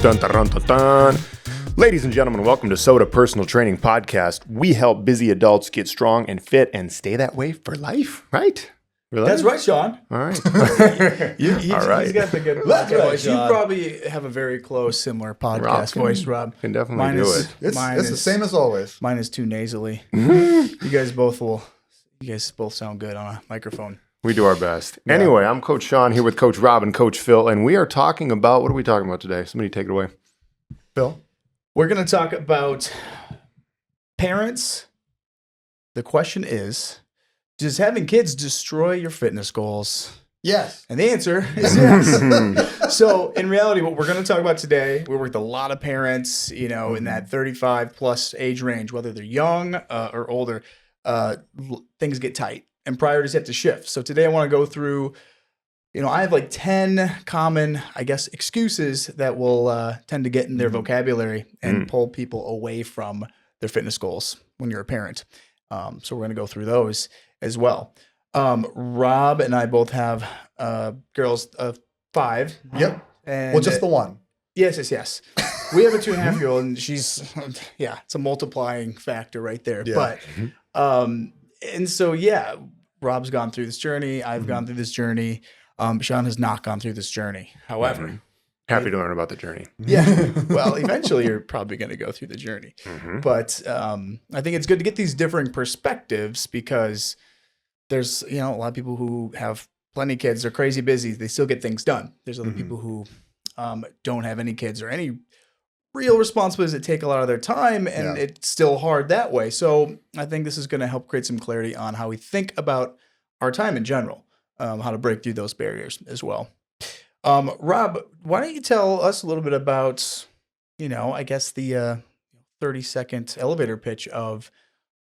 Dun, dun, dun, dun, dun. Ladies and gentlemen, welcome to Soda Personal Training Podcast. We help busy adults get strong and fit and stay that way for life, right? That's right, Sean. All right. All right. He's got the good That's right, voice. You Sean. probably have a very close, similar podcast voice, Rob. Can definitely do it. It's the same as always. Mine is too nasally. You guys both sound good on a microphone. We do our best. Anyway, I'm Coach Sean here with Coach Rob and Coach Phil, and we are talking about, what are we talking about today? Somebody take it away. Phil? We're going to talk about parents. The question is, does having kids destroy your fitness goals? Yes. And the answer is yes. So in reality, what we're going to talk about today, we work with a lot of parents, in that 35 plus age range, whether they're young or older, things get tight and priorities have to shift. So today I want to go through, I have like 10 common, excuses that will tend to get in their vocabulary and pull people away from their fitness goals when you're a parent. So we're going to go through those as well. Rob and I both have girls of 5. Yep. And Well, just the one. Yes. We have a 2.5-year-old, and she's, it's a multiplying factor right there. Yeah. But, and so, Rob's gone through this journey. I've gone through this journey. Sean has not gone through this journey. However, Happy to learn about the journey. well, eventually you're probably going to go through the journey. But I think it's good to get these differing perspectives because there's, a lot of people who have plenty of kids. They're crazy busy. They still get things done. There's other people who don't have any kids or any real responsibilities that take a lot of their time, and it's still hard that way. So I think this is going to help create some clarity on how we think about our time in general, how to break through those barriers as well. Rob, why don't you tell us a little bit about, the 30-second elevator pitch of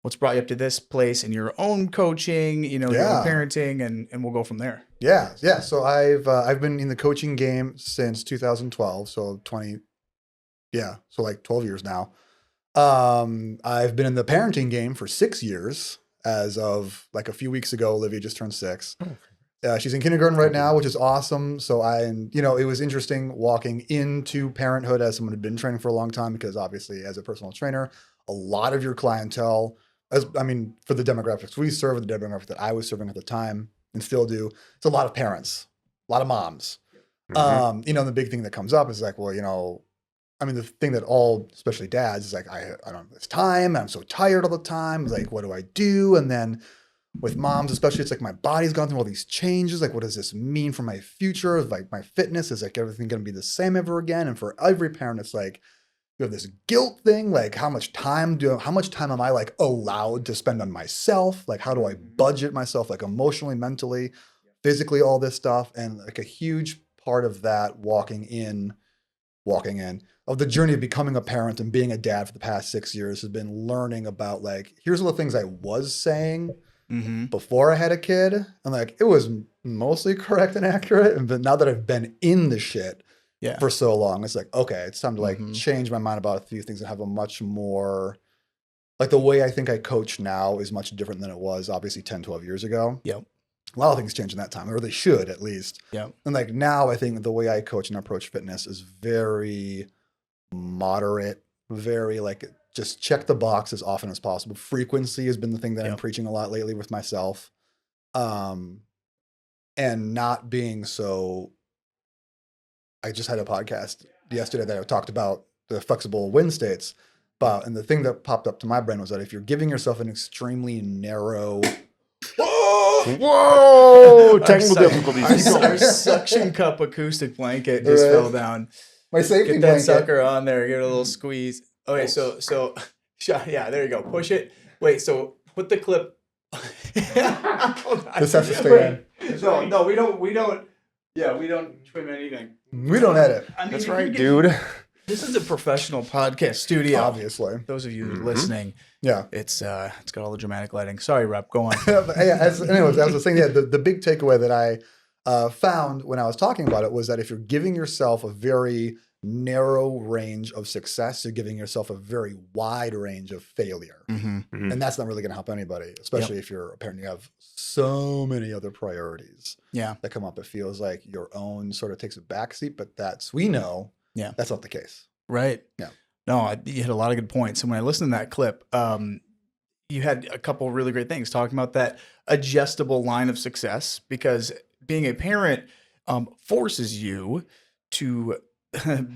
what's brought you up to this place in your own coaching, your own parenting, and we'll go from there. Yeah. So I've been in the coaching game since 2012, so 12 years now. I've been in the parenting game for 6 years. As of like a few weeks ago, Olivia just turned 6. She's in kindergarten right now, which is awesome. So it was interesting walking into parenthood as someone who'd been training for a long time, because obviously as a personal trainer, a lot of your clientele, for the demographics we serve, the demographic that I was serving at the time and still do, it's a lot of parents, a lot of moms. And the big thing that comes up is like, the thing that all, especially dads, is like, I don't have this time. I'm so tired all the time. It's like, what do I do? And then with moms, especially, it's like my body's gone through all these changes. Like, what does this mean for my future? Like my fitness, is like everything going to be the same ever again? And for every parent, it's like, you have this guilt thing. Like, how much time am I like allowed to spend on myself? Like, how do I budget myself, like emotionally, mentally, physically, all this stuff? And like a huge part of that walking in of the journey of becoming a parent and being a dad for the past 6 years has been learning about, like, here's all the things I was saying before I had a kid. And like, it was mostly correct and accurate. But now that I've been in the shit for so long, it's like, okay, it's time to like change my mind about a few things and have a much more, like, the way I think I coach now is much different than it was obviously 10, 12 years ago. Yep. A lot of things change in that time, or they should at least. Yep. And like now I think the way I coach and approach fitness is very moderate, very like just check the box as often as possible. Frequency has been the thing that I'm preaching a lot lately with myself. And not being so, I just had a podcast yesterday that I talked about the flexible wind states. And the thing that popped up to my brain was that if you're giving yourself an extremely narrow, Whoa! Technical difficulties. Our suction cup acoustic blanket just fell down. My safety Get that blanket. sucker on there. Give it a little squeeze. Okay, so there you go. Push it. Wait, so put the clip. This has to stay in. No, we don't. Yeah, we don't trim anything. We don't edit. That's right, dude. This is a professional podcast studio. Obviously. Those of you listening, it's got all the dramatic lighting. Sorry, Rob, go on. Anyways, as I was saying, the big takeaway that I found when I was talking about it was that if you're giving yourself a very narrow range of success, you're giving yourself a very wide range of failure. And that's not really going to help anybody, especially if you're a parent. You have so many other priorities that come up. It feels like your own sort of takes a backseat, but we know Yeah. That's not the case. Right. Yeah. No, you hit a lot of good points. And when I listened to that clip, you had a couple of really great things talking about that adjustable line of success, because being a parent forces you to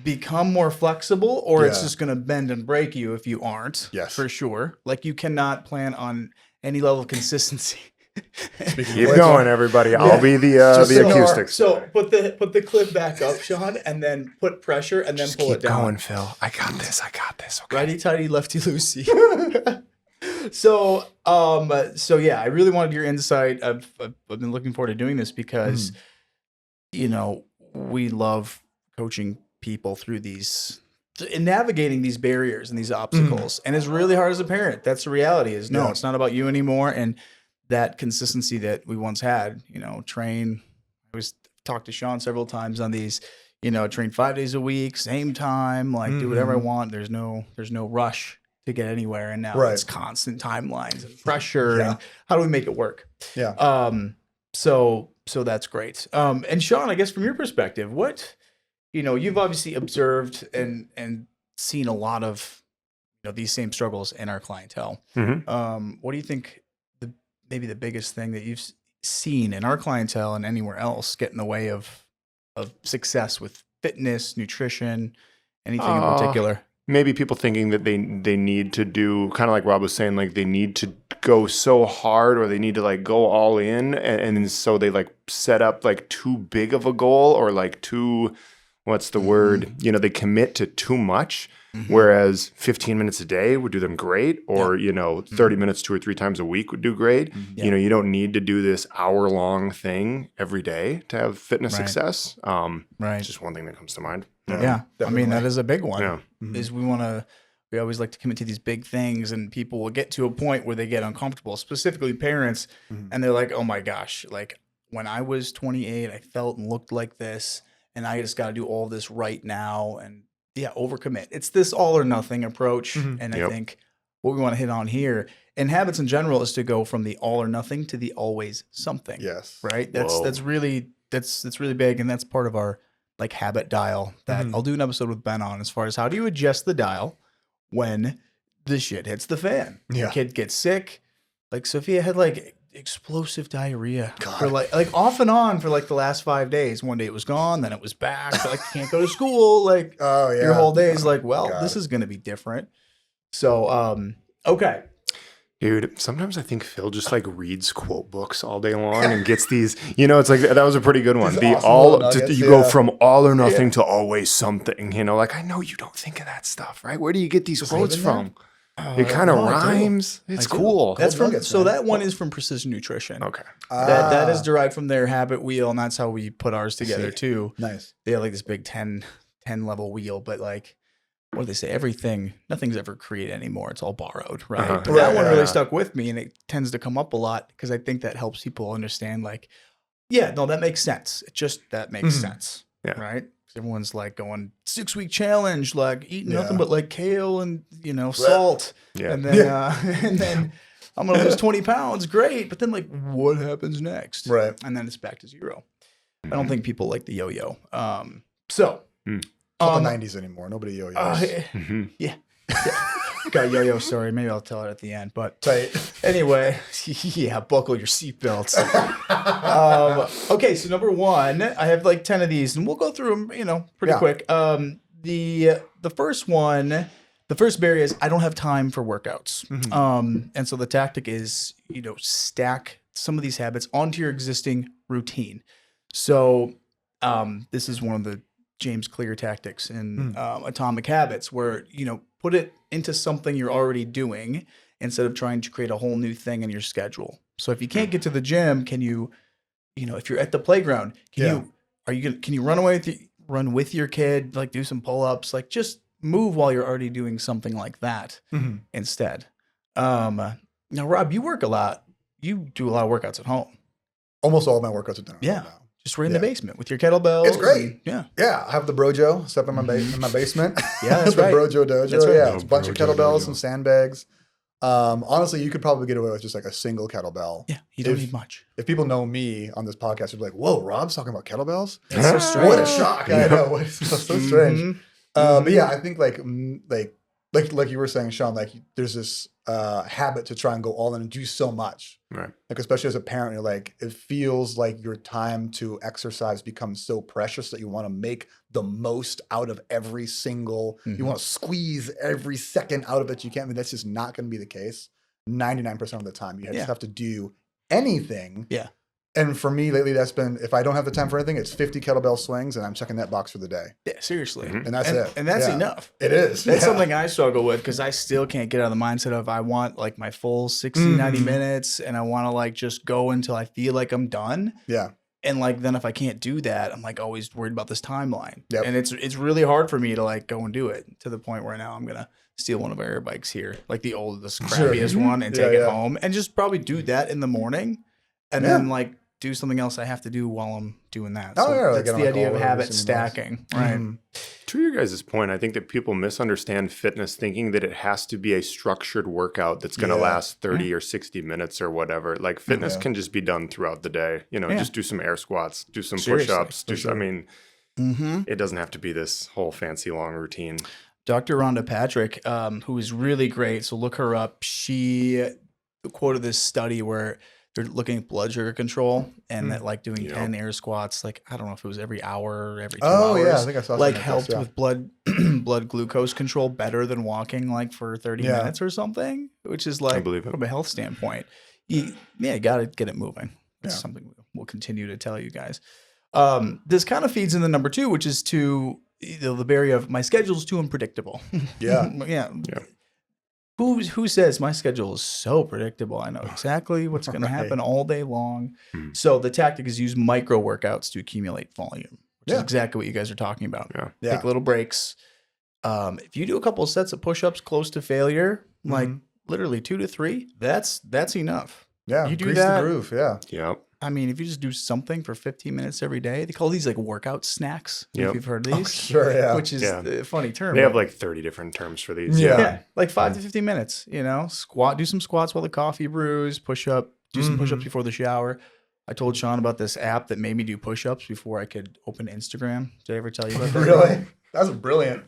become more flexible, or it's Yeah. just going to bend and break you if you aren't. Yes. For sure. Like you cannot plan on any level of consistency. Speaking Keep of going, everybody. I'll be the acoustics. So put the clip back up, Sean, and then put pressure, and then Just pull keep it down. going, Phil. I got this. Okay. Righty tighty, lefty loosey. So yeah, I really wanted your insight. I've been looking forward to doing this because, we love coaching people through and navigating these barriers and these obstacles. And it's really hard as a parent. That's the reality is it's not about you anymore. And that consistency that we once had, train. I always talked to Sean several times on these, train 5 days a week, same time, like do whatever I want. There's no rush to get anywhere. And now it's constant timelines and pressure. And how do we make it work? Yeah. So that's great. And Sean, I guess from your perspective, what, you've obviously observed and seen a lot of, these same struggles in our clientele. Mm-hmm. What do you think maybe the biggest thing that you've seen in our clientele and anywhere else get in the way of success with fitness, nutrition, anything in particular? Maybe people thinking that they need to do, kind of like Rob was saying, like they need to go so hard, or they need to like go all in, and so they like set up like too big of a goal, or like too, what's the word? They commit to too much. Whereas 15 minutes a day would do them great, or 30 minutes 2 or 3 times a week would do great. You don't need to do this hour-long thing every day to have fitness success. It's just one thing that comes to mind. Yeah. I mean, that is a big one. Yeah. Is we always like to commit to these big things, and people will get to a point where they get uncomfortable, specifically parents, and they're like, oh my gosh, like when I was 28, I felt and looked like this, and I just got to do all this right now, and overcommit. It's this all or nothing approach. And I think what we want to hit on here in habits in general is to go from the all or nothing to the always something. Yes. Right. That's really big. And that's part of our like habit dial that I'll do an episode with Ben on, as far as how do you adjust the dial when the shit hits the fan. Your kid gets sick. Like Sophia had like explosive diarrhea for like off and on for like the last 5 days. One day it was gone, then it was back. So, like can't go to school. Like your whole day is like, well, this is going to be different. So, okay. Dude, sometimes I think Phil just like reads quote books all day long and gets these, it's like, that was a pretty good one. You go from all or nothing to always something, like, I know you don't think of that stuff, right? Where do you get these quotes from? It kind of rhymes. It's cool. That's that one is from Precision Nutrition. Okay. That is derived from their habit wheel, and that's how we put ours together too. Nice. They have like this big 10 level wheel, but like, what do they say? Nothing's ever created anymore. It's all borrowed, right? But that one really stuck with me, and it tends to come up a lot because I think that helps people understand like, that makes sense. That makes sense. Yeah. Right? Everyone's like going 6-week challenge, like eating nothing but like kale and salt, and then I'm gonna lose 20 pounds. Great, but then like what happens next? Right, and then it's back to zero. I don't think people like the yo-yo. So not the 90s anymore. Nobody yo-yos. Yeah. Got a yo-yo story. Maybe I'll tell it at the end. But tight. Anyway, buckle your seatbelts. Okay, so number one, I have like 10 of these, and we'll go through them, pretty quick. The first one, the first barrier is I don't have time for workouts. And so the tactic is, stack some of these habits onto your existing routine. So this is one of the James Clear tactics in Atomic Habits, where, put it into something you're already doing instead of trying to create a whole new thing in your schedule. So if you can't get to the gym, can you, if you're at the playground, can you run with your kid, like do some pull-ups, like just move while you're already doing something like that instead. Now, Rob, you work a lot. You do a lot of workouts at home. Almost all of my workouts are done at home now. Just right in the basement with your kettlebells. It's great. Yeah. I have the Brojo set up in my basement. Yeah, that's the right. Brojo Dojo. That's right. Yeah, it's a bunch of kettlebells, some sandbags. Honestly, you could probably get away with just like a single kettlebell. Yeah, you don't need much. If people know me on this podcast, they'd be like, "Whoa, Rob's talking about kettlebells." It's so strange. What a shock! I know. It's so strange. But yeah, I think like you were saying, Sean, like there's this habit to try and go all in and do so much. Right. Like especially as a parent, you're like it feels like your time to exercise becomes so precious that you want to make the most out of every single. You want to squeeze every second out of it you can. I mean, that's just not going to be the case 99% of the time. You just have to do anything. Yeah. And for me lately, that's been, if I don't have the time for anything, it's 50 kettlebell swings and I'm checking that box for the day. Yeah, seriously. And that's it. And that's enough. It is. That's something I struggle with because I still can't get out of the mindset of I want like my full 60, 90 minutes and I want to like just go until I feel like I'm done. Yeah. And like then if I can't do that, I'm like always worried about this timeline. Yep. And it's really hard for me to like go and do it to the point where now I'm gonna steal one of our air bikes here, like the oldest, crappiest one, and take it home and just probably do that in the morning and then like do something else I have to do while I'm doing that. Oh, So yeah, like that's the idea of habit stacking, right? To your guys' point, I think that people misunderstand fitness thinking that it has to be a structured workout that's going to last 30 or 60 minutes or whatever. Like fitness can just be done throughout the day. You know, just do some air squats, do some push-ups. I mean, it doesn't have to be this whole fancy long routine. Dr. Rhonda Patrick, who is really great, so look her up. She quoted this study where they're looking at blood sugar control and that like doing 10 air squats, like I don't know if it was every hour or every 2 hours. Oh yeah, I think I saw like something helped this, with blood glucose control better than walking like for 30 minutes or something, which is like from a health standpoint. You got to get it moving. It's something we'll continue to tell you guys. This kind of feeds in the number 2, which is to the barrier of my schedule's too unpredictable. Yeah. Who says my schedule is so predictable? I know exactly what's going to happen all day long. So the tactic is use micro workouts to accumulate volume, which is exactly what you guys are talking about. Take little breaks. If you do a couple of sets of push-ups close to failure, like literally 2 to 3, that's enough. Yeah, you do grease that. the groove. Yeah. Yep. I mean, if you just do something for 15 minutes every day, they call these like workout snacks. If you've heard of these. Sure, yeah. Which is a funny term. They have like 30 different terms for these. Yeah. Like 5 to 15 minutes, you know, do some squats while the coffee brews, do some push-ups before the shower. I told Sean about this app that made me do push-ups before I could open Instagram. Did I ever tell you about that? Really? That's brilliant.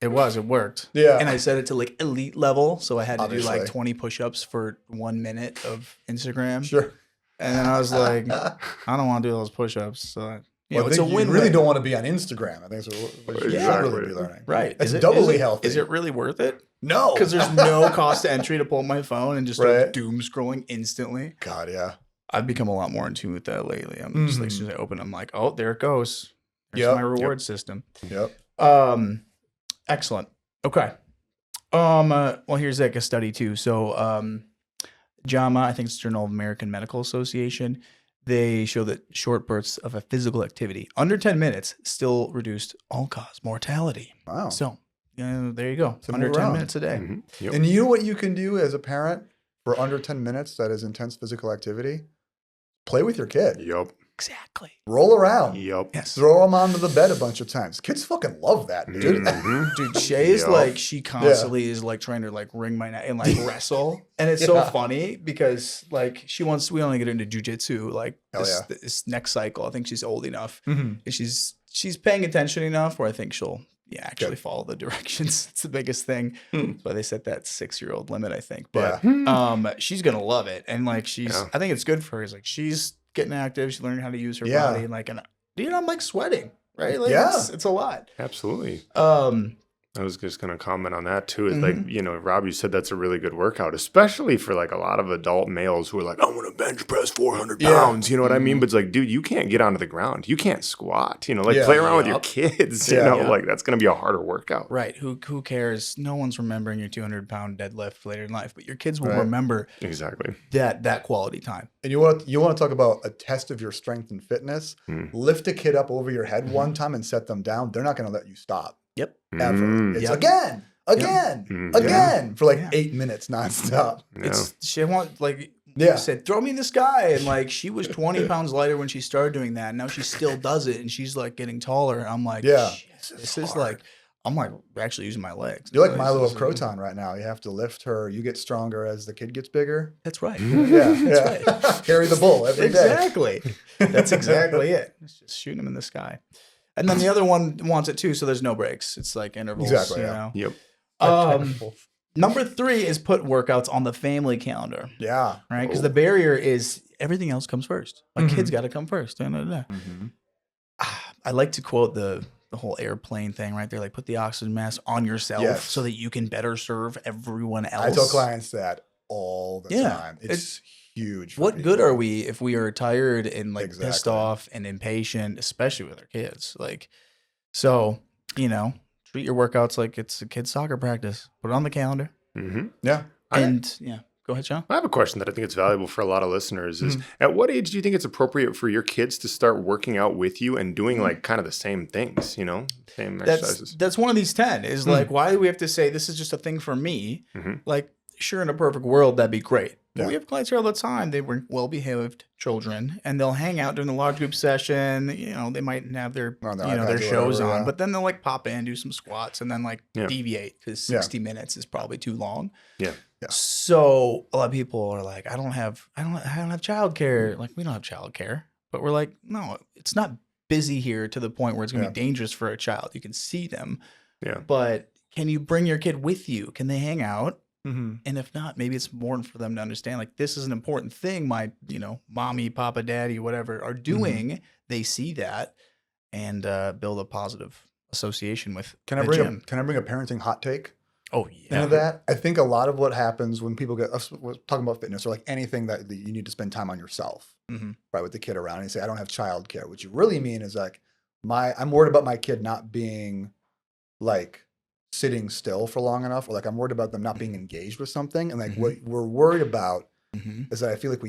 It worked. Yeah. And I set it to like elite level. So I had to do Obviously. like 20 push-ups for 1 minute of Instagram. Sure. And then I was like, I don't want to do those push-ups. So it's a win. You really don't want to be on Instagram. I think that's what you should really be learning. Right. It's doubly healthy. Is it really worth it? No. Because there's no cost to entry to pull up my phone and just start doom scrolling instantly. God, yeah. I've become a lot more in tune with that lately. I'm just like, as soon as I open, I'm like, oh, there it goes. There's my reward system. Yep. Excellent. Okay. Well, here's like a study too. So, JAMA, I think it's Journal of American Medical Association. They show that short bursts of a physical activity under 10 minutes still reduced all-cause mortality. Wow. So, there you go. So under move 10 around. minutes a day. Yep. And you know what you can do as a parent for under 10 minutes that is intense physical activity? Play with your kid. Yep. Exactly. Roll around. Yep. Yes. Throw them onto the bed a bunch of times. Kids fucking love that, dude. Dude, Shay is like, she constantly is like trying to like wring my neck and like wrestle. And it's so funny because like we want to get into jujitsu like this next cycle. I think she's old enough and she's paying attention enough where I think she'll actually follow the directions. It's the biggest thing. That's why they set that 6-year-old limit, I think. But she's going to love it. And like I think it's good for her. It's like she's getting active. She's learning how to use her body. And like, dude, I'm like sweating, right? Like it's a lot. Absolutely. I was just going to comment on that too. Is like, Rob, you said that's a really good workout, especially for like a lot of adult males who are like, I want to bench press 400 pounds. You know what I mean? But it's like, dude, you can't get onto the ground. You can't squat, play around with your kids, like that's going to be a harder workout. Right. Who cares? No one's remembering your 200-pound deadlift later in life, but your kids will remember exactly that quality time. And you want to talk about a test of your strength and fitness? Lift a kid up over your head one time and set them down. They're not going to let you stop. Yep. Ever. It's again for like 8 minutes nonstop. Said, throw me in the sky. And like, she was 20 pounds lighter when she started doing that. Now she still does it. And she's like getting taller. I'm like, this is like, I'm like actually using my legs. You're like Milo of Croton right now. You have to lift her. You get stronger as the kid gets bigger. That's right. That's right. Carry the bull every day. Exactly. That's exactly it. It's just shooting him in the sky. And then the other one wants it too, so there's no breaks. It's like intervals. Exactly, You yeah. know? Yep. Number 3 is put workouts on the family calendar, Yeah. right? Because the barrier is everything else comes first. My kids got to come first. Da, da, da. I like to quote the whole airplane thing right there. Like, put the oxygen mask on yourself Yes. so that you can better serve everyone else. I tell clients that all the Yeah. time. It's huge. For What people. good are we if we are tired and like pissed Exactly. off and impatient, especially with our kids? Like, so, treat your workouts like it's a kid's soccer practice. Put it on the calendar. Mm-hmm. Yeah. Go ahead, Sean. I have a question that I think is valuable for a lot of listeners is at what age do you think it's appropriate for your kids to start working out with you and doing like kind of the same things, same exercises? That's one of these 10 is like, why do we have to say this is just a thing for me? Like, sure, in a perfect world, that'd be great. But we have clients here all the time. They were well-behaved children, and they'll hang out during the large group session. They might have their, their shows on, but then they'll like pop in, do some squats, and then like deviate because 60 minutes is probably too long. Yeah. So a lot of people are like, I don't have childcare. Like, we don't have childcare, but we're like, no, it's not busy here to the point where it's going to be dangerous for a child. You can see them. Yeah. But can you bring your kid with you? Can they hang out? Mm-hmm. And if not, maybe it's important for them to understand, like, this is an important thing my, mommy, papa, daddy, whatever are doing. They see that and build a positive association with Can I the bring gym. Can I bring a parenting hot take? Oh, yeah. Into that, I think a lot of what happens when people we're talking about fitness or like anything that you need to spend time on yourself, right, with the kid around, and you say, I don't have childcare. What you really mean is like, I'm worried about my kid not being like sitting still for long enough, or like I'm worried about them not being engaged with something. And like what we're worried about is that I feel like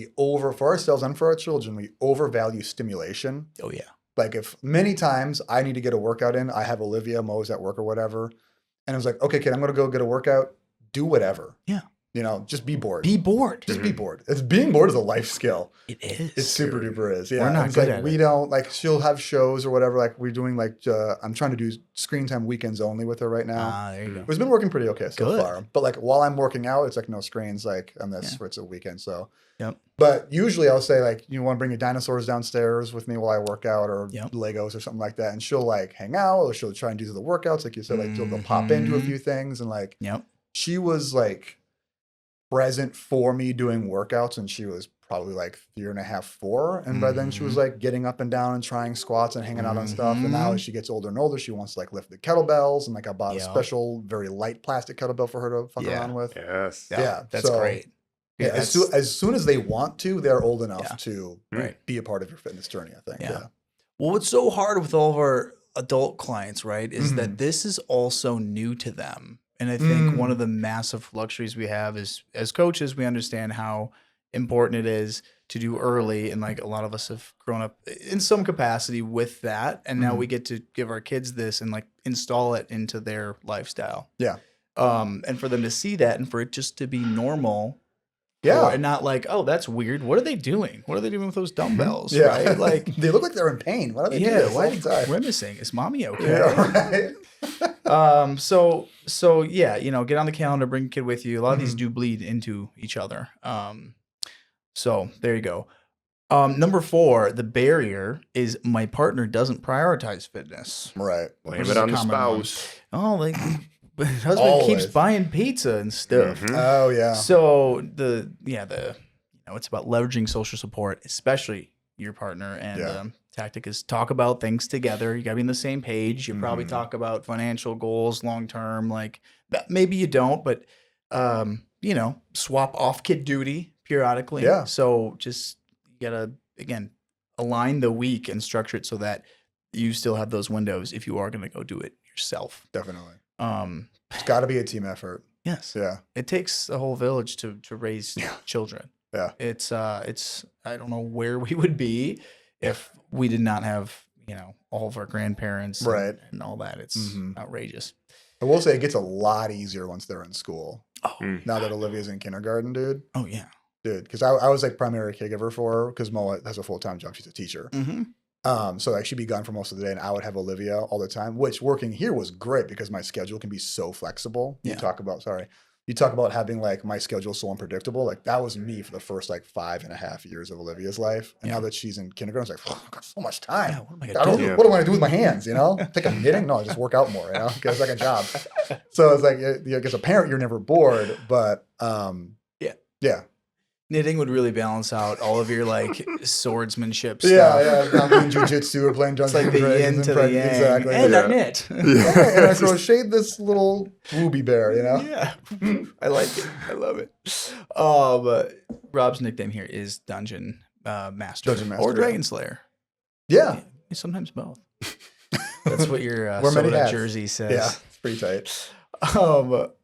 for ourselves and for our children, we overvalue stimulation. Oh, yeah. Like if many times I need to get a workout in, I have Olivia, Mo's at work or whatever. And I was like, okay, kid, I'm going to go get a workout. Do whatever. Yeah. Just be bored. Be bored. Just be bored. Being bored is a life skill. It is. It's super duper is. Yeah. We're not it's good like at we it. don't like, she'll have shows or whatever. Like we're doing like, I'm trying to do screen time weekends only with her right now. There you go. It's been working pretty okay so Good. far. But like while I'm working out, it's like no screens like on this for it's a weekend. So Yep. But usually I'll say like, you want to bring your dinosaurs downstairs with me while I work out or Legos or something like that. And she'll like hang out or she'll try and do the workouts. Like you said, like she'll pop into a few things and like she was like present for me doing workouts and she was probably like 3.5, 4. And by then she was like getting up and down and trying squats and hanging out on stuff. And now as she gets older and older, she wants to like lift the kettlebells. And like I bought a special, very light plastic kettlebell for her to fuck around with. Yes. Yeah. That's great. Yeah, as soon as they want to, they're old enough to be a part of your fitness journey, I think. Yeah. Well, what's so hard with all of our adult clients, right, is that this is also new to them. And I think one of the massive luxuries we have is as coaches, we understand how important it is to do early. And like a lot of us have grown up in some capacity with that. And now we get to give our kids this and like install it into their lifestyle. Yeah. And for them to see that and for it just to be normal. Yeah. And not like, oh, that's weird. What are they doing? What are they doing with those dumbbells? Yeah. Right? Like they look like they're in pain. Why do they do this? why are all the time? they grimacing? Is mommy okay? Yeah, right. So yeah, get on the calendar, bring a kid with you. A lot of these do bleed into each other. So there you go. Number 4, the barrier is my partner doesn't prioritize fitness. Right. Blame it on the common one. spouse. Oh, like my husband Always. keeps buying pizza and stuff. Oh yeah. So it's about leveraging social support, especially your partner. And tactic is talk about things together. You gotta be on the same page. You probably talk about financial goals long term. Like maybe you don't, but swap off kid duty periodically. Yeah. So just you gotta again align the week and structure it so that you still have those windows if you are gonna go do it yourself. Definitely. It's got to be a team effort. Yes. Yeah. It takes a whole village to raise children. Yeah. It's I don't know where we would be if we did not have, all of our grandparents and all that. It's outrageous. I will say it gets a lot easier once they're in school. Oh. Now that Olivia's in kindergarten, dude. Oh yeah. Dude, because I was like primary caregiver for her because Mo has a full-time job. She's a teacher. So like she'd be gone for most of the day and I would have Olivia all the time, which working here was great because my schedule can be so flexible. You you talk about having like my schedule so unpredictable. Like that was me for the first like 5.5 years of Olivia's life. And now that she's in kindergarten, it's like, oh, I've got so much time. Yeah, what am I gonna do? What am I gonna do with my hands? You know, take a knitting? No, I just work out more. You know, get a second job. So it's like, as a parent, you're never bored, but yeah. Knitting would really balance out all of your like swordsmanship stuff. Yeah. I'm doing jujitsu or playing It's Dungeons like the yin and to Dragons. the yang. Exactly. And I knit. And I crocheted this little Wooby bear, you know? Yeah. I like it. I love it. Rob's nickname here is Dungeon Master. Dungeon Master, Or Dragon Slayer. Yeah. Sometimes both. That's what your Wear many soda hats. jersey says. Yeah. It's pretty tight.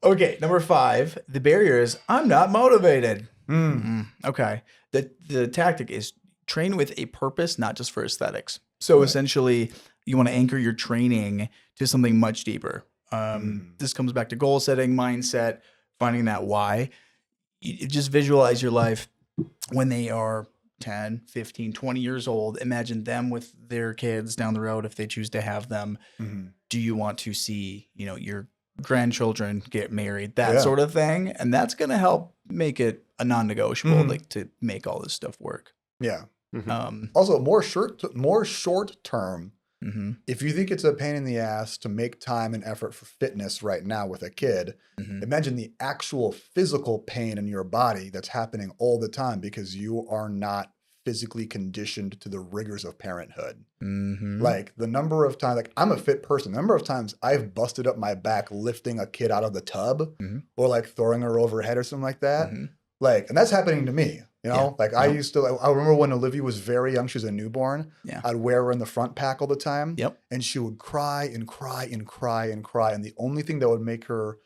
Okay, number 5. The barrier is I'm not motivated. Okay. The tactic is train with a purpose, not just for aesthetics. So essentially, you want to anchor your training to something much deeper. This comes back to goal setting, mindset, finding that why. You just visualize your life when they are 10, 15, 20 years old. Imagine them with their kids down the road if they choose to have them. Do you want to see, your grandchildren get married, that sort of thing? And that's going to help make it a non-negotiable, like to make all this stuff work. Yeah. Mm-hmm. Also, more short term. If you think it's a pain in the ass to make time and effort for fitness right now with a kid, imagine the actual physical pain in your body that's happening all the time because you are not physically conditioned to the rigors of parenthood. Like the number of times, like I'm a fit person, the number of times I've busted up my back lifting a kid out of the tub or like throwing her overhead or something like that. Like, and that's happening to me, like I remember when Olivia was very young, she was a newborn. I'd wear her in the front pack all the time. And she would cry and cry and cry and cry. And the only thing that would make her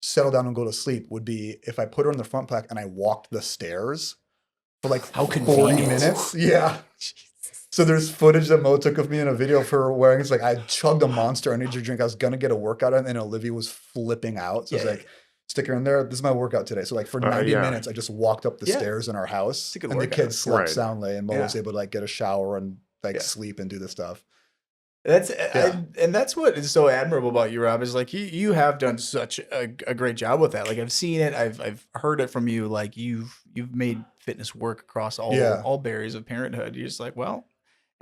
settle down and go to sleep would be if I put her in the front pack and I walked the stairs for like 40 minutes. Yeah. So there's footage that Mo took of me in a video for her wearing. It's like I chugged a Monster energy drink. I was going to get a workout in, and Olivia was flipping out. So it's like, stick her in there. This is my workout today. So like for 90 minutes, I just walked up the stairs in our house, and the kids slept soundly, and Mo was able to like get a shower and like sleep and do the stuff. And that's what is so admirable about you, Rob, is like you have done such a great job with that. Like I've seen it, I've heard it from you. Like you've made fitness work across all barriers of parenthood. You're just like, well,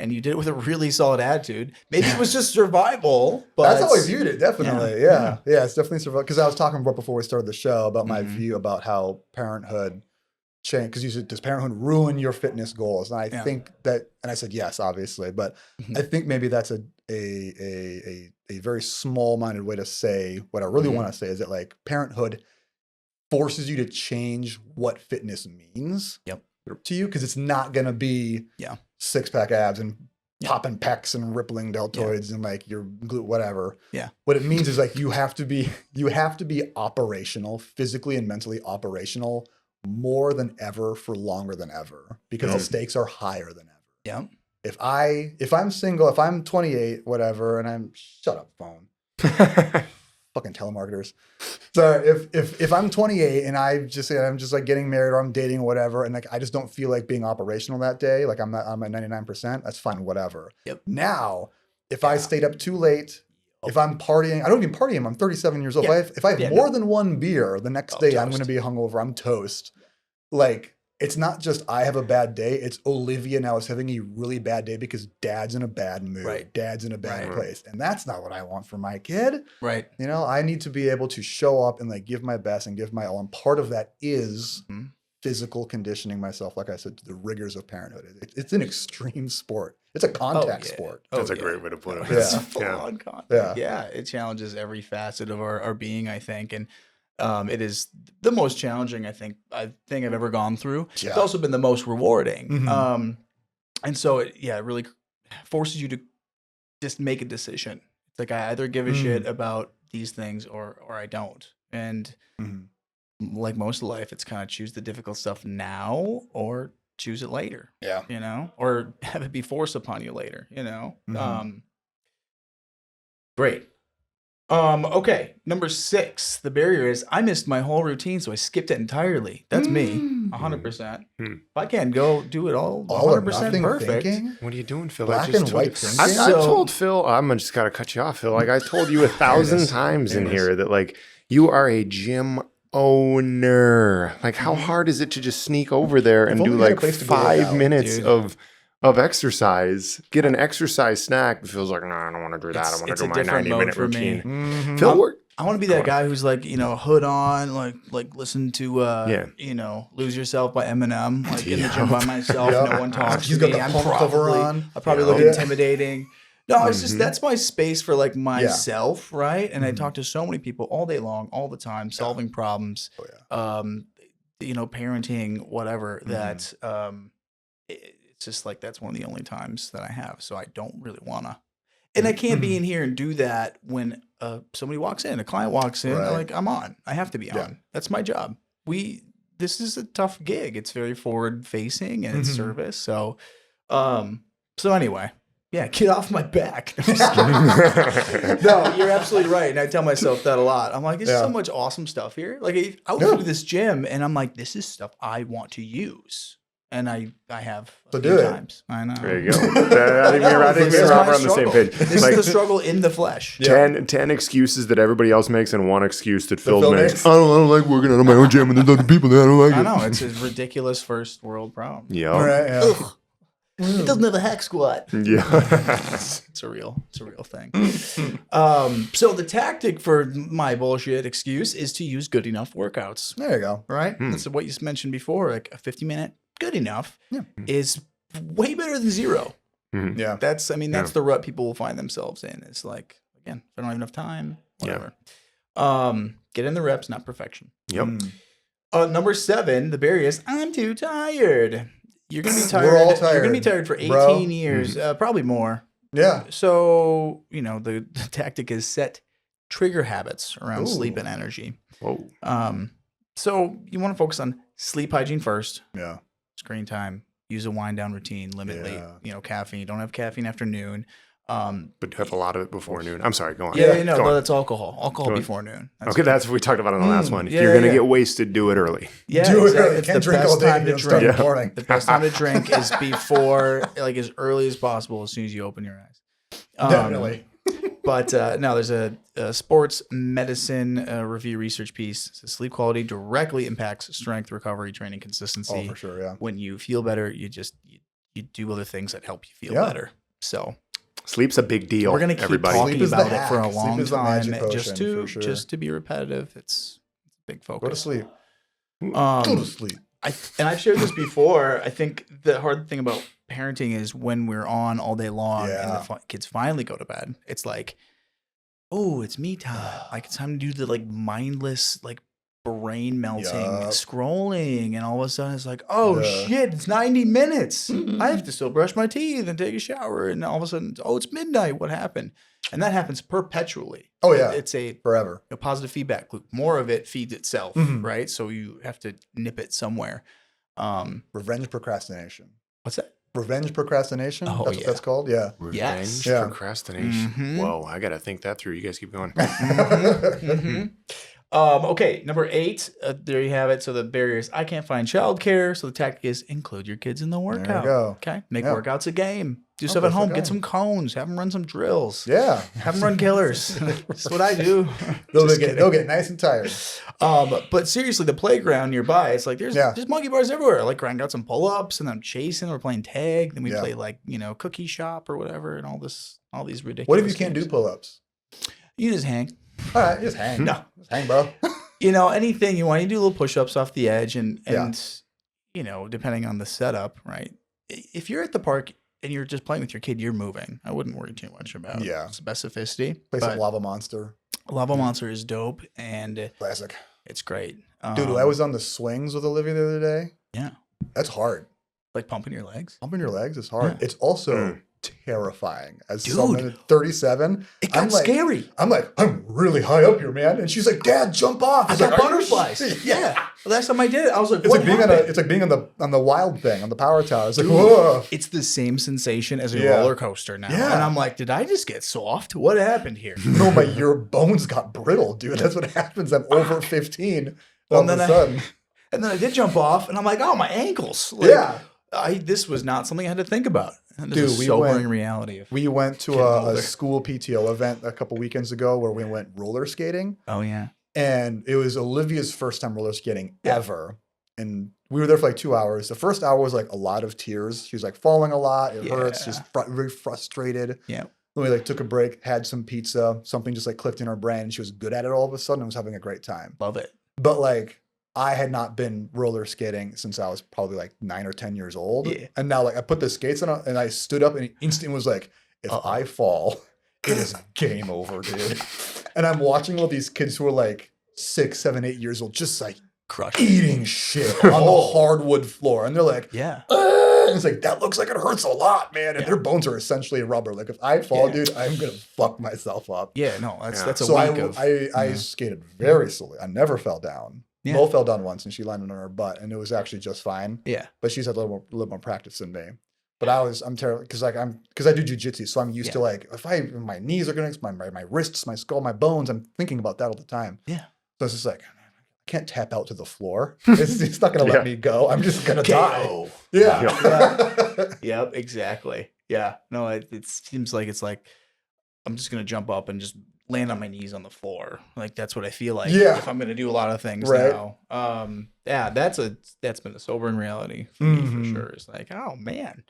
and you did it with a really solid attitude. Maybe it was just survival, but that's how I viewed it. Definitely, yeah. It's definitely survival. Because I was talking about before we started the show about my view about how parenthood change. Because you said, does parenthood ruin your fitness goals? And I think that, and I said yes, obviously, but I think maybe that's a very small-minded way to say what I really want to say is that like parenthood forces you to change what fitness means to you, because it's not going to be six-pack abs and popping pecs and rippling deltoids and like your glute whatever. What it means is like you have to be operational, physically and mentally operational more than ever for longer than ever, because the stakes are higher than ever. If I'm single, if I'm 28, whatever, and shut up, phone. Fucking telemarketers. So if I'm 28 and I'm just like getting married or I'm dating or whatever, and like I just don't feel like being operational that day, like I'm at 99%, that's fine, whatever. Now, if I stayed up too late, if I'm partying, I don't even party. I'm 37 years old. If I have more than one beer, the next day I'm going to be hungover. I'm toast. Like, it's not just I have a bad day. It's Olivia now is having a really bad day because dad's in a bad mood. Dad's in a bad place. And that's not what I want for my kid. I need to be able to show up and like give my best and give my all. And part of that is physical conditioning myself, like I said, to the rigors of parenthood. It's an extreme sport. It's a contact sport. That's a great way to put it. It's full-on contact. It challenges every facet of our being, I think. And it is the most challenging thing I've ever gone through. It's also been the most rewarding. And so it really forces you to just make a decision. It's like I either give a shit about these things or I don't. And like most of life, it's kind of choose the difficult stuff now or choose it later. Or have it be forced upon you later, Great. Okay. Number 6, the barrier is I missed my whole routine, so I skipped it entirely. That's me, 100%. If I can't go do it all 100% perfect. Thinking? What are you doing, Phil? Black and white thinking? I've told Phil, I'm just got to cut you off, Phil. Like I told you 1,000 times in here that like you are a gym owner. Like, how hard is it to just sneak over there and do only we had a like place to go work 5 out, minutes dude. of exercise? Get an exercise snack. It feels like, no, I don't want to do that. I want to It's do a my different 90-minute mode for me. routine. Mm-hmm. Phil, work. I want to be that guy who's like, hood on, like listen to, Lose Yourself by Eminem, like in the gym by myself. Yep. No one talks He's to got me. the I'm pump cover probably, on. I probably Yeah. look Yeah. intimidating. No, it's just, that's my space for like myself, right? And I Mhm. talk to so many people all day long, all the time, solving problems, Oh, yeah. parenting, whatever, that it's just like, that's one of the only times that I have. So I don't really want to. And I can't be in here and do that when somebody walks in, a client walks in, Right. like I'm on. I have to be Yeah. on. That's my job. This is a tough gig. It's very forward facing and it's Mhm. service. So anyway, yeah, get off my back. No, I'm just kidding. No, you're absolutely right. And I tell myself that a lot. I'm like, there's so much awesome stuff here. Like I would go to this gym and I'm like, this is stuff I want to use. And I have a So few do it. times. I know. There you go. I think me This and is Rob my are on the same struggle. page. This Like, is the struggle in the flesh. Yeah. 10 excuses that everybody else makes and one excuse that Phil Phil makes. makes. I don't like working out of my own gym and there's other people that I don't like I it. know. It's a ridiculous first world problem. Yeah. All right. Yeah. It doesn't have a hack squat. Yeah. It's a real thing. So the tactic for my bullshit excuse is to use good enough workouts, There you go. right? That's what you mentioned before. Like a 50-minute good enough is way better than zero. Yeah. That's the rut people will find themselves in. It's like, again, if I don't have enough time, whatever. Get in the reps, not perfection. Yep. Number 7, the barrier is I'm too tired. You're gonna be tired. We're all You're gonna be tired, tired for 18 bro. years, probably more. Yeah. So the tactic is set trigger habits around sleep Ooh. and energy. Whoa. So you want to focus on sleep hygiene first. Yeah. Screen time. Use a wind down routine. Limit late. Caffeine. Don't have caffeine after noon. But have a lot of it before noon. I'm sorry. Go on. Yeah, Go on. that's alcohol. Alcohol Go on. before noon. Okay, that's what we talked about on the last one. If Yeah, you're going to yeah. get wasted, do it early. Yeah, Do it exactly. early. It's Can't the drink all best day time and to then start in drink. the morning. The best time to drink is before, like as early as possible, as soon as you open your eyes. Definitely. But no, there's a sports medicine review research piece. It says sleep quality directly impacts strength, recovery, training, consistency. Oh, for sure. Yeah. When you feel better, you do other things that help you feel Yeah. better. So Sleep's a big deal. we're gonna keep everybody. talking Sleep is the about it for a hack. Sleep long is the time, magic just potion, to for sure. just to be repetitive. It's a big focus. Go to sleep. Go to sleep. I've shared this before. I think the hard thing about parenting is when we're on all day long and Yeah. the kids finally go to bed. It's like, oh, it's me time. Like it's time to do the like mindless, like brain melting Yup. scrolling, and all of a sudden it's like, oh Yeah. shit, it's 90 minutes. I have to still brush my teeth and take a shower, and all of a sudden, oh, it's midnight. What happened? And that happens perpetually. Oh, yeah. It's a Forever. positive feedback loop. More of it feeds itself, Mhm. right? So you have to nip it somewhere. Revenge procrastination. What's that? Revenge procrastination. Oh, That's yeah. what that's called. Yeah. Revenge, Yes. Yeah. procrastination. Mhm. Whoa, I got to think that through. You guys keep going. Okay, number 8. There you have it. So the barrier is I can't find childcare. So the tactic is include your kids in the workout. go. Okay, make Yeah. workouts a game. Do Oh, stuff at that's a home. game. Get some cones. Have them run some drills. Yeah. Have them run killers. That's what I do. They'll Just get, kidding. they'll get nice and tired. But seriously, the playground nearby, it's like there's Yeah. monkey bars everywhere. I like grind out some pull-ups, and then I'm chasing. We're playing tag. Then we Yeah. play like cookie shop or whatever, and all these ridiculous. What if you can't games. do pull-ups? You just hang. All right, just hang. No. Just hang, bro. Anything you want. You do little push-ups off the edge, and depending on the setup, right? If you're at the park and you're just playing with your kid, you're moving. I wouldn't worry too much about specificity. Play But some Lava Monster. Lava Monster is dope, and Classic. it's great. Dude, I was on the swings with Olivia the other day. Yeah. That's hard. like pumping your legs. Pumping your legs is hard. Yeah. It's also terrifying. As Dude. someone at 37, It got scary. I'm really high up here, man. And she's like, Dad, jump off. I was got like, "Are you butterflies. shit?" Yeah. The last time I did it, I was like, It's what like being happened? it's like being on the wild thing, on the power tower. It's like, whoa. It's the same sensation as a Yeah. roller coaster now. Yeah. And I'm like, did I just get soft? What happened here? No, your bones got brittle, dude. That's what happens. I'm over 15 all of then a sudden. And then I did jump off, and I'm like, oh, my ankles. Like, Yeah. This was not something I had to think about. And Dude, this is we sobering went- reality. We went to Getting a older. school PTO event a couple weekends ago where we went roller skating. Oh, yeah. And it was Olivia's first time roller skating ever. And we were there for like 2 hours. The first hour was like a lot of tears. She was like falling a lot. It hurts. Just very frustrated. Yeah. Then we like took a break, had some pizza. Something just like clicked in her brain. And she was good at it all of a sudden and was having a great time. Love it. But like I had not been roller skating since I was probably like 9 or 10 years old. Yeah. And now like I put the skates on and I stood up and instantly was like, if I fall, it is game over, dude. And I'm watching all these kids who are like 6, 7, 8 years old, just like eating shit on the hardwood floor. And they're like, Yeah. and it's like, that looks like it hurts a lot, man. And their bones are essentially rubber. Like if I fall, dude, I'm going to fuck myself up. Yeah, no, that's a So week of... I skated very slowly. I never fell down. Yeah. Mo fell down once and she landed on her butt and it was actually just fine. Yeah. But she's had a little more practice than me. But I'm terrible because I do jujitsu, so I'm used to like if my knees are gonna my wrists, my skull, my bones, I'm thinking about that all the time. Yeah. So it's just like I can't tap out to the floor. It's not gonna let me go. I'm just gonna die. Yeah. Yep, exactly. Yeah. No, it seems like it's like I'm just gonna jump up and just land on my knees on the floor. Like that's what I feel like if I'm gonna do a lot of things now. Yeah, that's been a sobering reality for me for sure. It's like, oh man.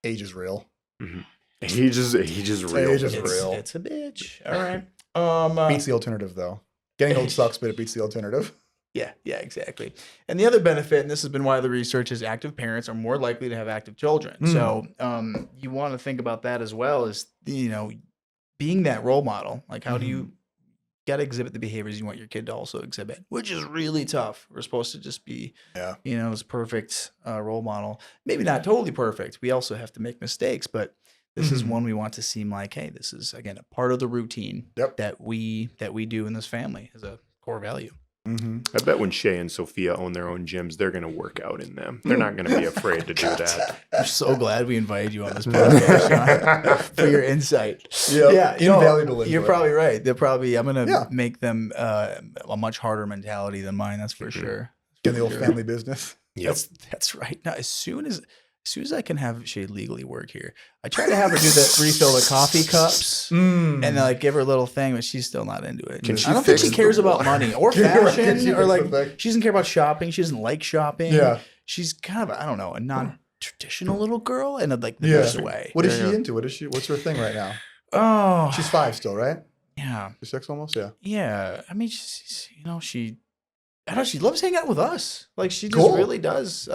Age is real. Mm-hmm. Age is real. Age is real. It's a bitch. All right. Beats the alternative though. Getting old sucks, but it beats the alternative. Yeah, exactly. And the other benefit, and this has been why the research is active parents are more likely to have active children. So you want to think about that as well as, being that role model. Like how do you got to exhibit the behaviors you want your kid to also exhibit, which is really tough. We're supposed to just be, this perfect role model. Maybe not totally perfect. We also have to make mistakes, but this is one we want to seem like, hey, this is, again, a part of the routine that we do in this family as a core value. I bet when Shay and Sophia own their own gyms, they're going to work out in them. They're not going to be afraid to do that. I'm so glad we invited you on this podcast, Sean, for your insight. Yeah, invaluable. You're probably right. I'm going to make them a much harder mentality than mine. That's for sure. Get the old family business. Yep. That's right. Now, as soon as I can have Shay legally work here, I try to have her refill the coffee cups and like give her a little thing, but she's still not into it. I don't think she cares about money or fashion or like she doesn't care about shopping. She doesn't like shopping. Yeah, she's kind of a non-traditional little in a like the best way. What is she into? What's her thing right now? Oh, she's 5 still, right? Yeah, she's 6 almost. Yeah. Yeah, I mean, she loves hanging out with us. Like she just really does.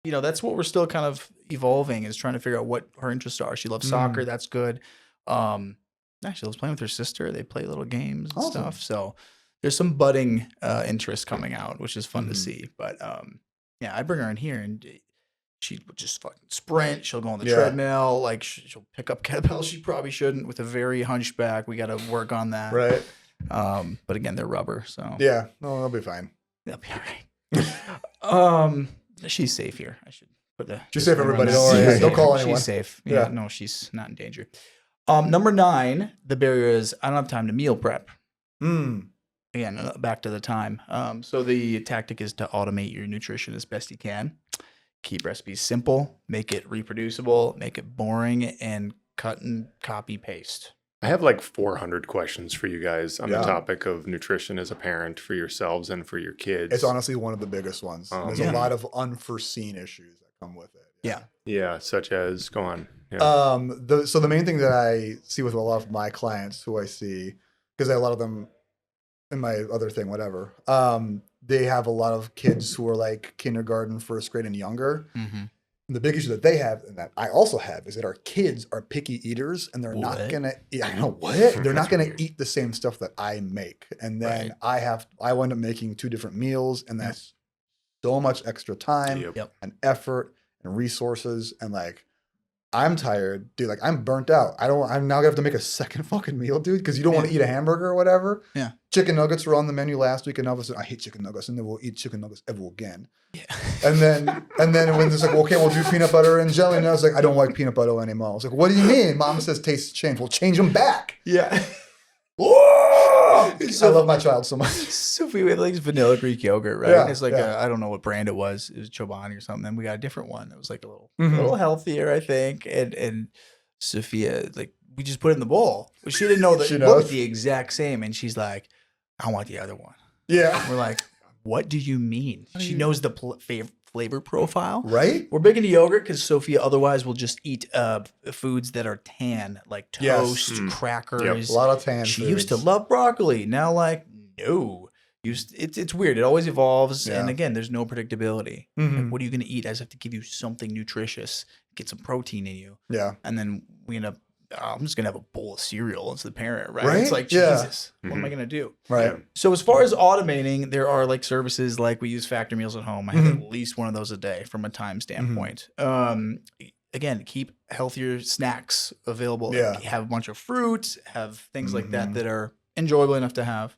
That's what we're still kind of evolving is trying to figure out what her interests are. She loves soccer. That's good. She loves playing with her sister. They play little games and stuff. So there's some budding interest coming out, which is fun to see. But I bring her in here and she would just fucking sprint. She'll go on the treadmill. Like she'll pick up kettlebells she probably shouldn't with a very hunchback. We got to work on that. Right. But again, they're rubber. So yeah, no, they'll be fine. They'll be all right. She's safe here. I should put the. She's safe, everybody. Don't call anyone. She's safe. Yeah, no, she's not in danger. Number 9, the barrier is I don't have time to meal prep. Again, back to the time. So the tactic is to automate your nutrition as best you can. Keep recipes simple, make it reproducible, make it boring, and cut and copy paste. I have like 400 questions for you guys on the topic of nutrition as a parent for yourselves and for your kids. It's honestly one of the biggest ones. There's a lot of unforeseen issues that come with it. Yeah, such as, go on. Yeah. So the main thing that I see with a lot of my clients who I see, because a lot of them in my other thing, whatever, they have a lot of kids who are like kindergarten, first grade and younger. And the big issue that they have, and that I also have, is that our kids are picky eaters, and they're not gonna. I know what they're not gonna eat the same stuff that I make, and then I wind up making 2 different meals, and that's so much extra time and effort and resources, and like I'm tired, dude. Like I'm burnt out. I'm now gonna have to make a second fucking meal, dude, because you don't want to eat a hamburger or whatever. Yeah. Chicken nuggets were on the menu last week, and all of a sudden I hate chicken nuggets, and then we'll eat chicken nuggets ever again. Yeah. And then when it's like, okay, we'll do peanut butter and jelly, and I was like, I don't like peanut butter anymore. I was like, what do you mean? Mom says tastes change. We'll change them back. Yeah. I love my child so much. So we had like vanilla Greek yogurt, right? Yeah, it's like I don't know what brand it was. It was Chobani or something. And we got a different one. It was like a little healthier, I think. And Sophia, like we just put it in the bowl. She didn't know that it looked the exact same. And she's like, I want the other one. Yeah. We're like, what do you mean? She knows the flavor profile. Right? We're big into yogurt because Sophia otherwise will just eat foods that are tan, like toast, Yes. crackers. A lot of tan She foods. used to love broccoli. Now, like, no. It's weird. It always evolves. Yeah. And again, there's no predictability. Mhm. Like, what are you going to eat? I just have to give you something nutritious, get some protein in you. Yeah. And then we end up, I'm just going to have a bowl of cereal as the parent, right? Right? It's like, Yeah. Jesus, what am I going to do? Right. So as far as automating, there are like services like we use Factor Meals at home. I have Mm-hmm. at least one of those a day from a time standpoint. Again, keep healthier snacks available. Yeah. Like, have a bunch of fruits, have things like that that are enjoyable enough to have.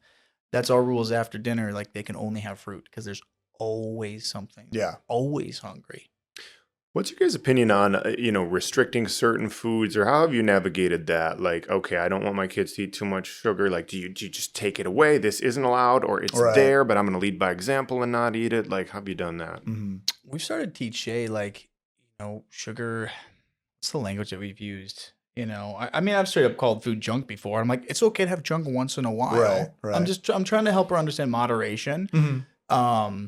That's our rules after dinner. Like they can only have fruit because there's always something. Yeah. Always hungry. What's your guys' opinion on, restricting certain foods, or how have you navigated that? Like, okay, I don't want my kids to eat too much sugar. Like, do you just take it away? This isn't allowed, or it's Right. there, but I'm going to lead by example and not eat it. Like, how have you done that? Mm-hmm. We've started to teach Shay, like, sugar. What's the language that we've used? I mean, I've straight up called food junk before. I'm like, it's okay to have junk once in a while. Right. I'm trying to help her understand moderation. Mm-hmm.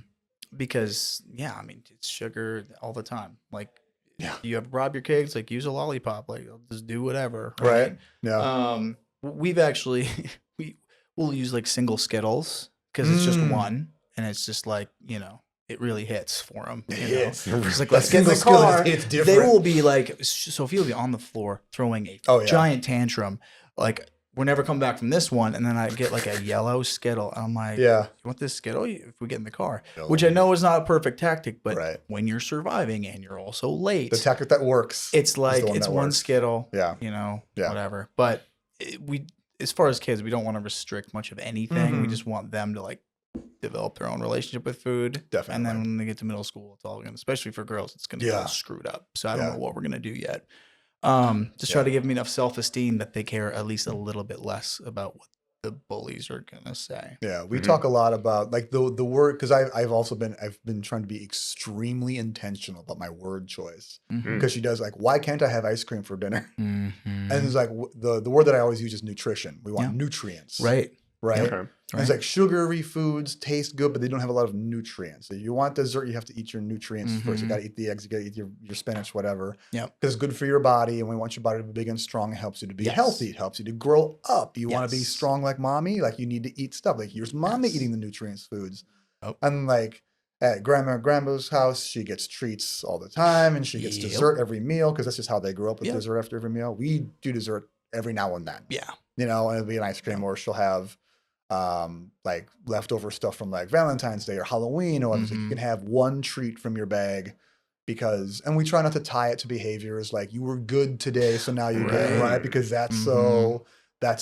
Because I mean, it's sugar all the time. Like, Yeah. you have to rob your kids, like use a lollipop, like just do whatever. Right. Yeah. We've actually we'll use like single Skittles because it's just one, and it's just like it really hits for them. Yes. It's like, That let's get in the single Skillet, car. it's They different. will be like, Sophia will be on the floor throwing a giant tantrum. Like, we're never coming back from this one. And then I get like a yellow Skittle. And I'm like, Yeah. you want this Skittle if we get in the car? No. Which I know is not a perfect tactic, but Right. when you're surviving and you're also late, The tactic that works. it's like, the one it's that one works. Skittle, Yeah. Yeah. whatever. But as far as kids, we don't want to restrict much of anything. We Mhm. just want them to like develop their own relationship with food. Definitely. And then when they get to middle school, it's all especially for girls, it's gonna get screwed up. So I don't Yeah. know what we're gonna do yet. Just try to give them enough self-esteem that they care at least a little bit less about what the bullies are gonna say. Yeah, we talk a lot about like the word, because I've been trying to be extremely intentional about my word choice, because she does like, why can't I have ice cream for dinner? And it's like the word that I always use is nutrition. We want nutrients, Right. right? And it's like sugary foods taste good, but they don't have a lot of nutrients. So you want dessert, you have to eat your nutrients first. You got to eat the eggs, you got to eat your spinach, whatever. Yeah. Because it's good for your body, and we want your body to be big and strong. It helps you to be healthy. It helps you to grow up. You want to be strong like mommy. Like, you need to eat stuff. Like, here's mommy eating the nutrients foods. And like at grandma's house, she gets treats all the time, and she gets dessert every meal, because that's just how they grew up with dessert after every meal. We do dessert every now and then. Yeah. And it'll be an ice cream, or she'll have like leftover stuff from like Valentine's Day or Halloween, or like, you can have one treat from your bag, and we try not to tie it to behaviors like, you were good today, so now you're getting right, because that's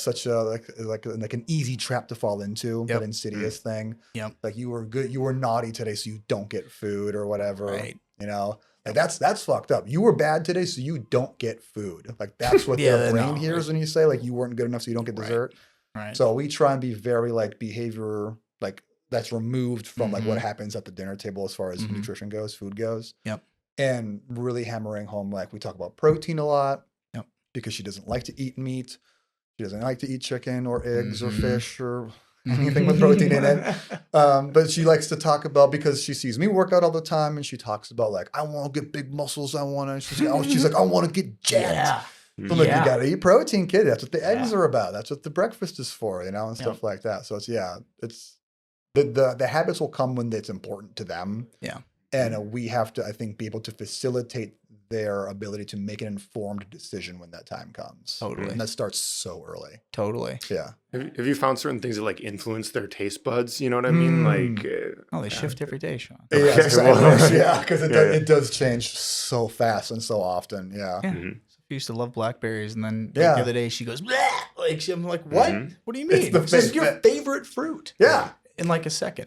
such a like an easy trap to fall into, that insidious thing. Like, you were good, you were naughty today, so you don't get food or whatever. Right. Like, that's fucked up. You were bad today, so you don't get food. Like, that's what their brain hears when you say like, you weren't good enough, so you don't get dessert. Right. So we try and be very like behavior, like that's removed from like what happens at the dinner table as far as nutrition goes, food goes. Yep. And really hammering home, like, we talk about protein a lot. Yep. Because she doesn't like to eat meat. She doesn't like to eat chicken or eggs or fish or anything with protein in it. But she likes to talk about, because she sees me work out all the time, and she talks about like, I want to get big muscles. She's like, I want to get jacked. Yeah. So like, you gotta eat protein, kid. That's what the eggs are about. That's what the breakfast is for, and stuff like that. So it's the habits will come when it's important to them. Yeah. And we have to, I think, be able to facilitate their ability to make an informed decision when that time comes. Totally. And that starts so early. Totally. Yeah. Have you found certain things that like influence their taste buds? You know what I mean? Like, they shift every day, Sean. Yeah, exactly. Yeah, because it does change so fast and so often. Yeah. She used to love blackberries, and then the other day she goes, bleh! Like, I'm like, what? What do you mean? This is your favorite fruit. Yeah. In like a second.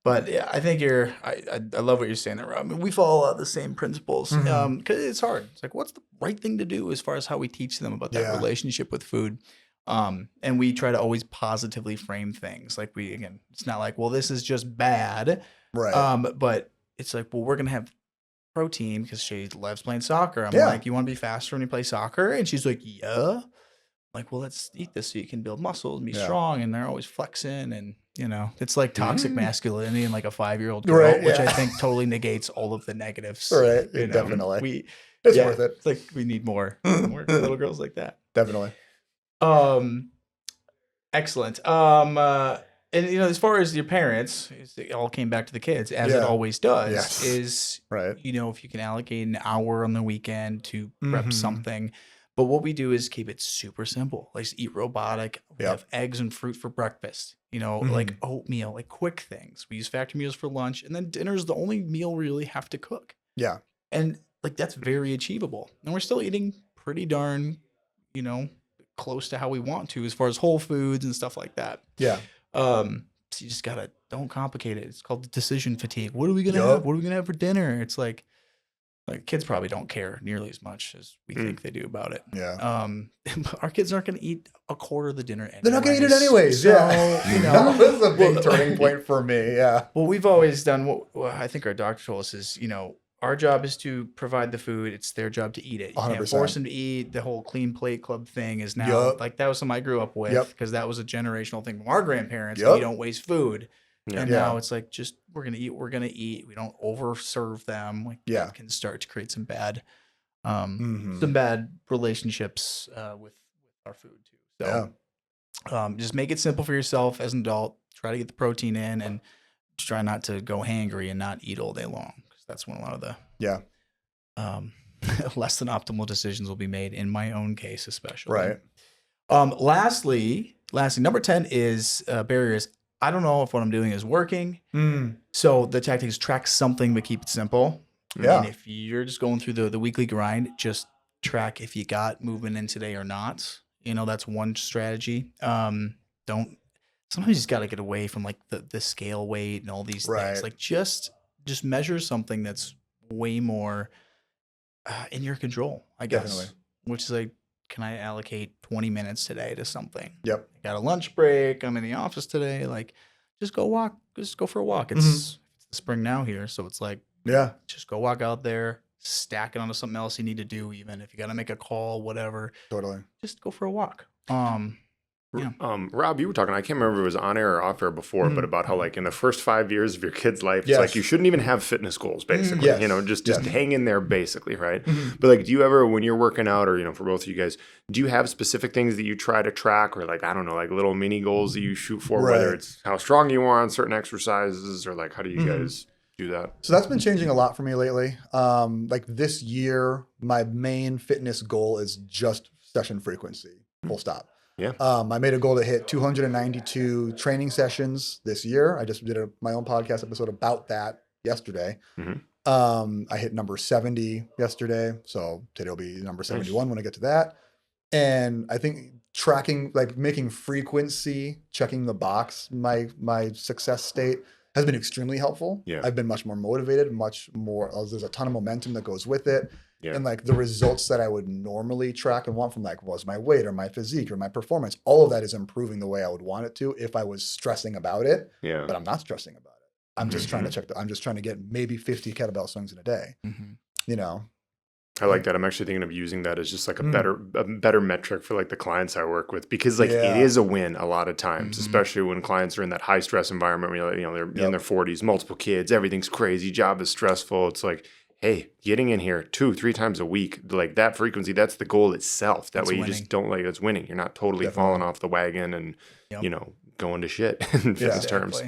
But yeah, I think I love what you're saying there, Rob. I mean, we follow a lot of the same principles, because it's hard. It's like, what's the right thing to do as far as how we teach them about that relationship with food? And we try to always positively frame things. Like, it's not like, well, this is just bad. Right. But it's like, well, we're going to have protein because she loves playing soccer. I'm like, you want to be faster when you play soccer? And she's like, yeah. like, well, let's eat this so you can build muscle and be Yeah. strong. And they're always flexing. And, you know, it's like toxic masculinity in like a 5-year-old girl, Right, which yeah. I think totally negates all of the negatives. Right, You know? definitely. It's worth it. It's like we need more little girls like that. Definitely. Excellent. And you know, as far as your parents, it all came back to the kids, as it Yeah. always does. Yes. Is Right. you know, if you can allocate an hour on the weekend to prep Mhm. something. But what we do is keep it super simple. Like just eat robotic. We Yep. have eggs and fruit for breakfast. You know, like oatmeal, like quick things. We use factory meals for lunch, and then dinner's the only meal we really have to cook. Yeah. And like that's very achievable. And we're still eating pretty darn, you know, close to how we want to as far as whole foods and stuff like that. Yeah. So you just gotta don't complicate it. It's called decision fatigue. What are we gonna Yup. have? What are we gonna have for dinner? It's like kids probably don't care nearly as much as we think they do about it. Yeah. Our kids aren't gonna eat a quarter of the dinner anyways. They're not going to eat it anyways. So, Yeah. you know, This is a big turning point for me. Yeah. what we've always done, what I think our doctor told us is, you know, our job is to provide the food. It's their job to eat it. You can't 100%. force them to eat. The whole clean plate club thing is now Yup. like that was something I grew up with Yep. because that was a generational thing from our grandparents. Yup. You don't waste food. Yeah. And Yeah. now it's like just we're gonna eat. We don't overserve them. Like Yeah. that can start to create some bad Mhm. some bad relationships with our food too. So just make it simple for yourself as an adult. Try to get the protein in and just try not to go hangry and not eat all day long because that's when a lot of the Yeah. less than optimal decisions will be made in my own case, especially. Right. Lastly, number 10 is barriers. I don't know if what I'm doing is working. So the tactic is track something, but keep it simple. Yeah. And if you're just going through the weekly grind, just track if you got movement in today or not. You know, that's one strategy. Sometimes you just got to get away from like the scale weight and all these Right. things. Like just measure something that's way more in your control, I guess. Definitely. Which is like, can I allocate 20 minutes today to something? Yep. I got a lunch break. I'm in the office today. Like, just go for a walk. It's the spring now here, so it's like, Yeah. just go walk out there, stack it onto something else you need to do. Even if you got to make a call, whatever, Totally. just go for a walk. Yeah. Rob, you were talking, I can't remember if it was on air or off air before, but about how like in the first 5 years of your kid's life, Yes. it's like you shouldn't even have fitness goals, basically. Yes. You know, just Yes. hang in there, basically, right? But like, do you ever, when you're working out, or you know, for both of you guys, do you have specific things that you try to track, or like I don't know, like little mini goals that you shoot for, whether Right. it's how strong you are on certain exercises, or like how do you guys do that? So that's been changing a lot for me lately. Like this year, my main fitness goal is just session frequency. Full stop. Yeah. I made a goal to hit 292 training sessions this year. I just did my own podcast episode about that yesterday. I hit number 70 yesterday. So today will be number 71 when I get to that. And I think tracking, like making frequency, checking the box, my success state has been extremely helpful. Yeah. I've been much more motivated, much more, there's a ton of momentum that goes with it. Yeah. And like the results that I would normally track and want from like was my weight or my physique or my performance, all of that is improving the way I would want it to if I was stressing about it. Yeah. But I'm not stressing about it. I'm just trying to check I'm just trying to get maybe 50 kettlebell swings in a day. You know? I like that. I'm actually thinking of using that as just like a better metric for like the clients I work with, because like it is a win a lot of times, especially when clients are in that high stress environment where, you know, they're in their 40s, multiple kids, everything's crazy, job is stressful. It's like, hey, getting in here 2-3 times a week, like that frequency, that's the goal itself. That way you just don't like it's winning. You're not totally falling off the wagon and, you know, going to shit in fitness terms.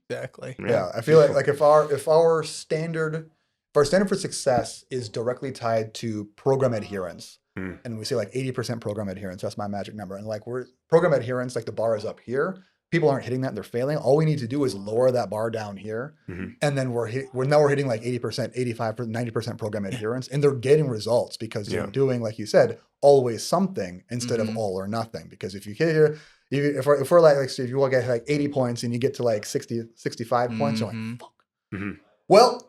Exactly. Yeah. I feel like if our standard for success is directly tied to program adherence, and we say like 80% program adherence, that's my magic number. And like program adherence, like the bar is up here. People aren't hitting that, they're failing. All we need to do is lower that bar down here. And then we're hitting like 80%, 85%, 90% program adherence. And they're getting results because you're doing, like you said, always something instead of all or nothing. Because if you get here, if we're like so if you will get like 80 points and you get to like 60, 65 points, you're like, fuck. Well,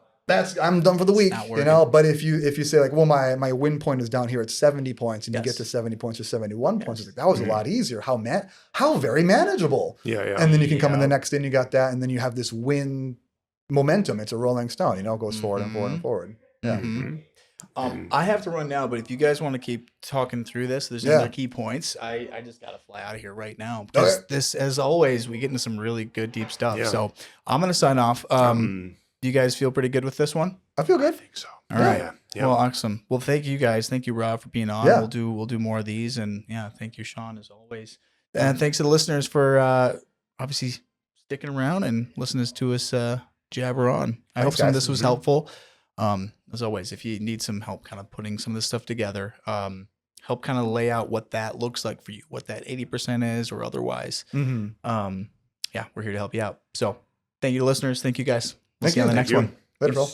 I'm done for the week, you know. But if you say like, well, my win point is down here at 70 points, and you get to 70 points or 71 points, it's like that was a lot easier. How very manageable. Yeah. And then you can come in the next day and you got that, and then you have this win momentum. It's a rolling stone, you know, it goes forward and forward and forward. Yeah. I have to run now, but if you guys want to keep talking through this, there's other key points. I just got to fly out of here right now because this, as always, we get into some really good, deep stuff. Yeah. So I'm going to sign off. Do you guys feel pretty good with this one? I feel good. I think so. All right. Yeah. Well, awesome. Well, thank you guys. Thank you, Rob, for being on. Yeah. We'll do more of these, and thank you, Sean, as always. And thanks to the listeners for obviously sticking around and listening to us jabber on. I hope some of this was helpful. As always, if you need some help kind of putting some of this stuff together, help kind of lay out what that looks like for you, what that 80% is or otherwise. We're here to help you out. So thank you, listeners. Thank you, guys. We'll see you on the next one. Later, Phil.